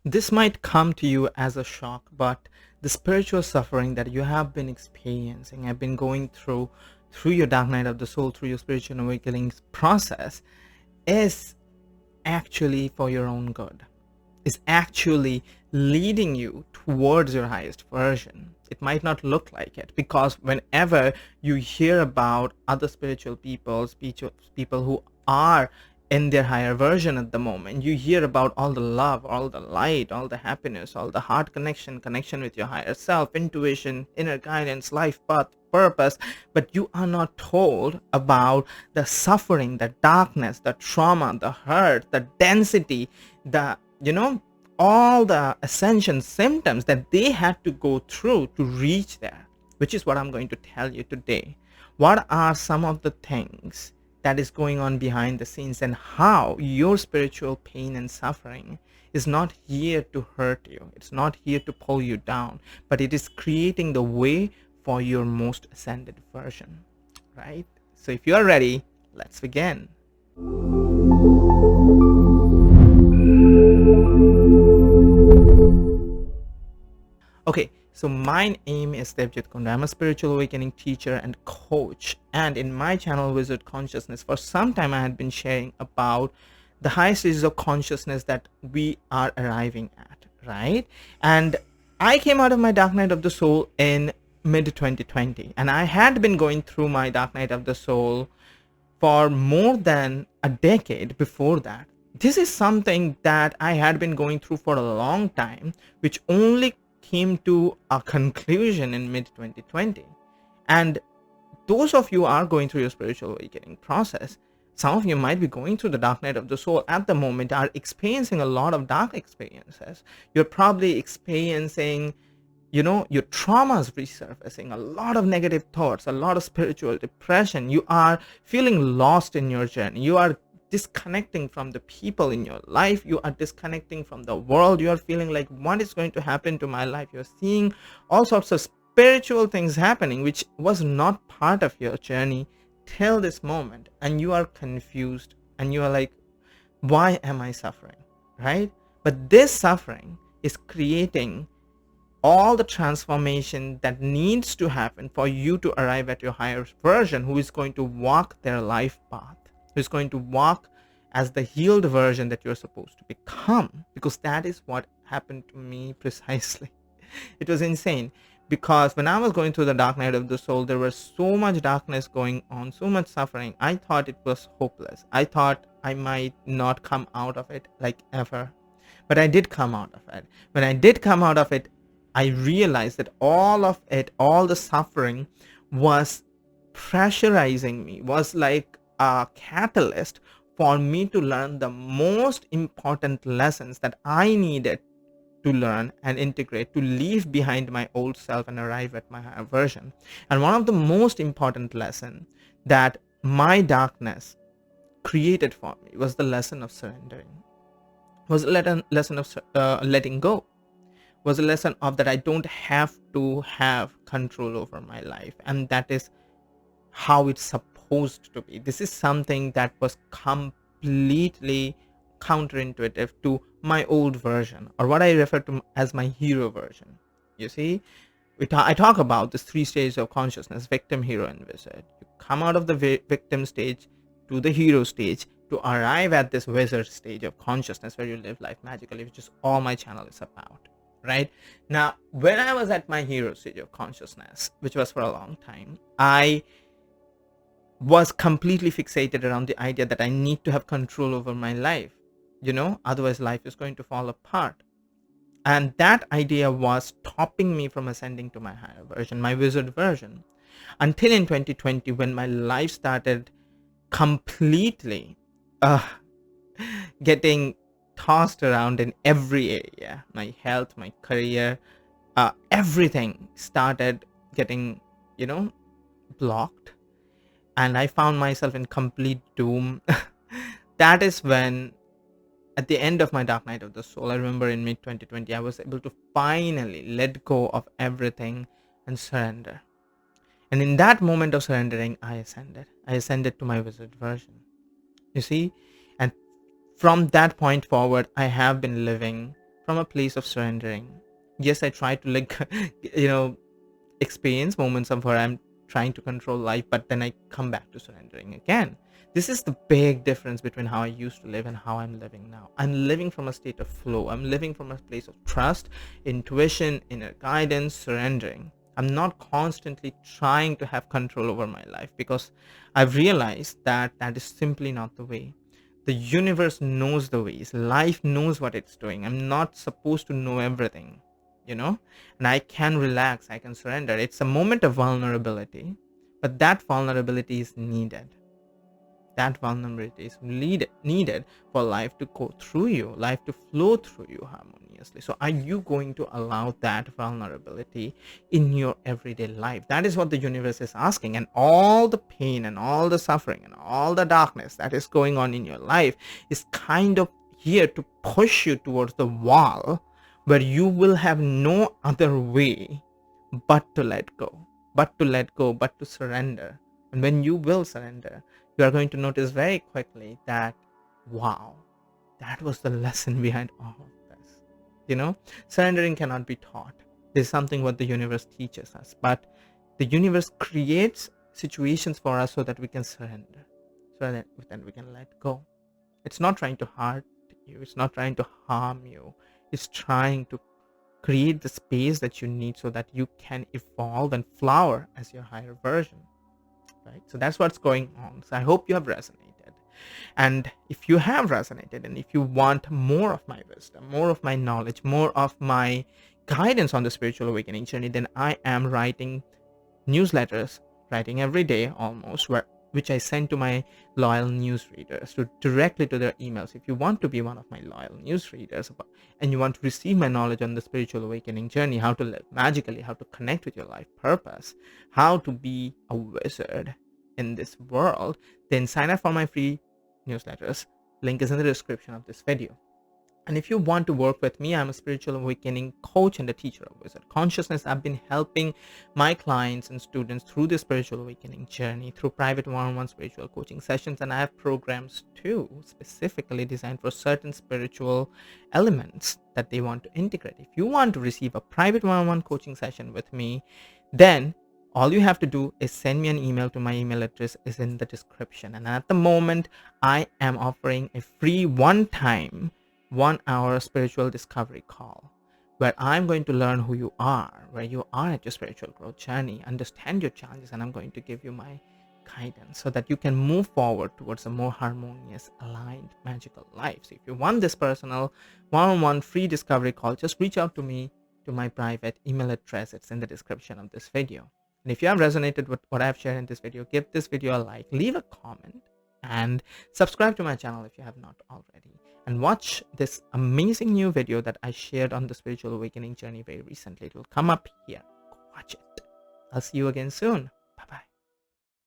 This might come to you as a shock, but the spiritual suffering that you have been experiencing, have been going through your dark night of the soul, through your spiritual awakening process, is actually for your own good, is actually leading you towards your highest version. It might not look like it, because whenever you hear about other spiritual people who are in their higher version at the moment, you hear about all the love, all the light, all the happiness, all the heart connection with your higher self, intuition, inner guidance, life path, purpose. But you are not told about the suffering, the darkness, the trauma, the hurt, the density, the all the ascension symptoms that they had to go through to reach there, which is what I'm going to tell you today. What are some of the things that is going on behind the scenes, and how your spiritual pain and suffering is not here to hurt you, it's not here to pull you down, but it is creating the way for your most ascended version, right? So if you are ready, let's begin. Okay, so my name is Devjit Kunda. I'm a spiritual awakening teacher and coach. And in my channel, Wizard Consciousness, for some time I had been sharing about the high stages of consciousness that we are arriving at, right? And I came out of my dark night of the soul in mid 2020. And I had been going through my dark night of the soul for more than a decade before that. This is something that I had been going through for a long time, which only came to a conclusion in mid 2020. And those of you are going through your spiritual awakening process, some of you might be going through the dark night of the soul at the moment, are experiencing a lot of dark experiences. You're probably experiencing your traumas resurfacing, a lot of negative thoughts, a lot of spiritual depression. You are feeling lost in your journey. You are disconnecting from the people in your life. You are disconnecting from the world. You are feeling like, what is going to happen to my life? You're seeing all sorts of spiritual things happening which was not part of your journey till this moment, and you are confused and you are like, why am I suffering, right? But this suffering is creating all the transformation that needs to happen for you to arrive at your higher version, who is going to walk their life path, who is going to walk as the healed version that you're supposed to become. Because that is what happened to me precisely. It was insane, because when I was going through the dark night of the soul, there was so much darkness going on, so much suffering. I thought it was hopeless. I thought I might not come out of it, like, ever. But I did come out of it. When I did come out of it, I realized that all of it, all the suffering, was pressurizing me, was like a catalyst for me to learn the most important lessons that I needed to learn and integrate, to leave behind my old self and arrive at my higher version. And one of the most important lessons that my darkness created for me was the lesson of surrendering, was a lesson of letting go, was a lesson of that I don't have to have control over my life, and that is how it's supposed to be. This is something that was completely counterintuitive to my old version, or what I refer to as my hero version. You see, I talk about this three stages of consciousness: victim, hero, and wizard. You come out of the victim stage to the hero stage to arrive at this wizard stage of consciousness, where you live life magically, which is all my channel is about. Right now, when I was at my hero stage of consciousness, which was for a long time, I was completely fixated around the idea that I need to have control over my life, otherwise life is going to fall apart. And that idea was stopping me from ascending to my higher version, my wizard version, until in 2020, when my life started completely uh, getting tossed around in every area. My health, my career, everything started getting, blocked. And I found myself in complete doom. That is when, at the end of my dark night of the soul, I remember in mid 2020, I was able to finally let go of everything and surrender. And in that moment of surrendering, I ascended. I ascended to my wizard version. You see? And from that point forward, I have been living from a place of surrendering. Yes, I try to like experience moments of where I'm trying to control life, but then I come back to surrendering again. This is the big difference between how I used to live and how I'm living now. I'm living from a state of flow. I'm living from a place of trust, intuition, inner guidance, surrendering. I'm not constantly trying to have control over my life, because I've realized that that is simply not the way. The universe knows the ways. Life knows what it's doing. I'm not supposed to know everything, you know? And I can relax, I can surrender. It's a moment of vulnerability, but that vulnerability is needed. That vulnerability is needed for life to go through you, life to flow through you harmoniously. So are you going to allow that vulnerability in your everyday life? That is what the universe is asking. And all the pain and all the suffering and all the darkness that is going on in your life is kind of here to push you towards the wall, where you will have no other way but to let go, but to surrender. And when you will surrender, you are going to notice very quickly that, wow, that was the lesson behind all of this. You know, surrendering cannot be taught. This is something what the universe teaches us, but the universe creates situations for us so that we can surrender, so that then we can let go. It's not trying to hurt you, it's not trying to harm you, it's trying to create the space that you need so that you can evolve and flower as your higher version, right? So that's what's going on. So I hope you have resonated. And if you have resonated, and if you want more of my wisdom, more of my knowledge, more of my guidance on the spiritual awakening journey, then I am writing newsletters, writing every day almost, which I send to my loyal newsreaders, to directly to their emails. If you want to be one of my loyal newsreaders and you want to receive my knowledge on the spiritual awakening journey, how to live magically, how to connect with your life purpose, how to be a wizard in this world, then sign up for my free newsletters. Link is in the description of this video. And if you want to work with me, I'm a spiritual awakening coach and a teacher of wizard consciousness. I've been helping my clients and students through the spiritual awakening journey through private one-on-one spiritual coaching sessions. And I have programs too, specifically designed for certain spiritual elements that they want to integrate. If you want to receive a private one-on-one coaching session with me, then all you have to do is send me an email. To my email address is in the description. And at the moment, I am offering a free one-time 1 hour spiritual discovery call, where I'm going to learn who you are, where you are at your spiritual growth journey, understand your challenges, and I'm going to give you my guidance so that you can move forward towards a more harmonious, aligned, magical life. So if you want this personal one-on-one free discovery call, just reach out to me to my private email address. It's in the description of this video. And if you have resonated with what I've shared in this video, give this video a like, leave a comment, and subscribe to my channel if you have not already. And watch this amazing new video that I shared on the spiritual awakening journey very recently. It will come up here. Watch it. I'll see you again soon.